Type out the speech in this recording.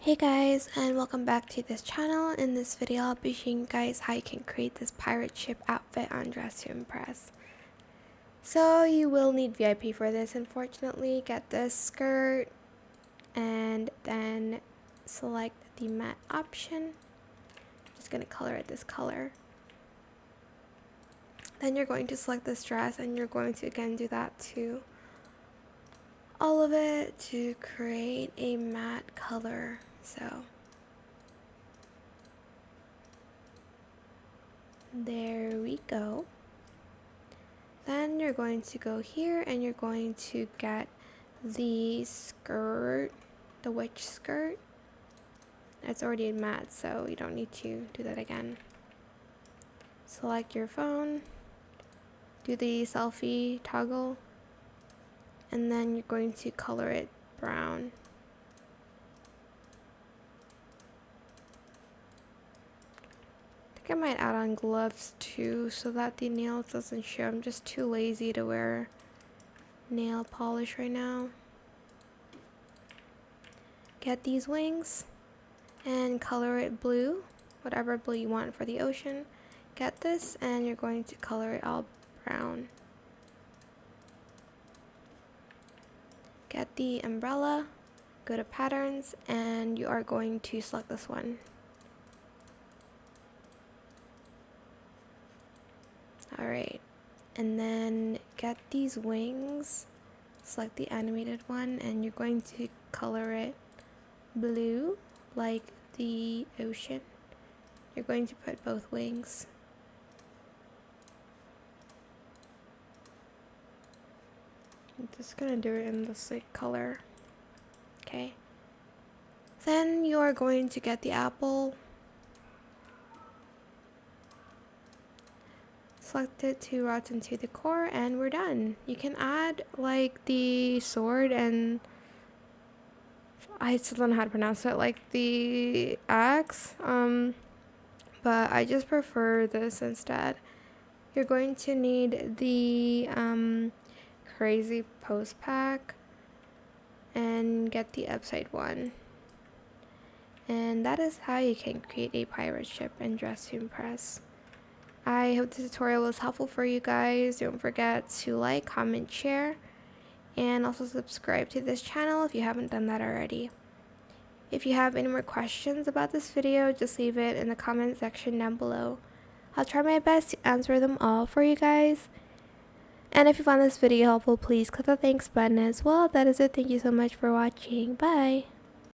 Hey guys, and welcome back to this channel. In this video I'll be showing you guys how you can create this pirate ship outfit on Dress to Impress. So you will need VIP for this, unfortunately. Get this skirt and then select the matte option. Just gonna color it this color. Then you're going to select this dress and you're going to again do that to all of it to create a matte color. So there we go. Then you're going to go here and you're going to get the skirt, the witch skirt. It's already matte, so you don't need to do that again. Select your phone, do the selfie toggle, and then you're going to color it brown. I might add on gloves too so that the nails doesn't show. I'm just too lazy to wear nail polish right now. Get these wings and color it blue, whatever blue you want for the ocean. Get this and you're going to color it all brown. Get the umbrella, go to patterns, and you are going to select this one. Alright, and then get these wings, select the animated one, and you're going to color it blue like the ocean. You're going to put both wings. I'm just gonna do it in this like color. Okay. Then you are going to get the apple. Select it to route into the core and we're done. You can add like the sword and I still don't know how to pronounce it, like the axe, but I just prefer this instead. You're going to need the crazy post pack and get the upside one. And that is how you can create a pirate ship and Dress to Impress. I hope this tutorial was helpful for you guys. Don't forget to like, comment, share, and also subscribe to this channel if you haven't done that already. If you have any more questions about this video, just leave it in the comment section down below. I'll try my best to answer them all for you guys. And if you found this video helpful, please click the thanks button as well. That is it. Thank you so much for watching. Bye.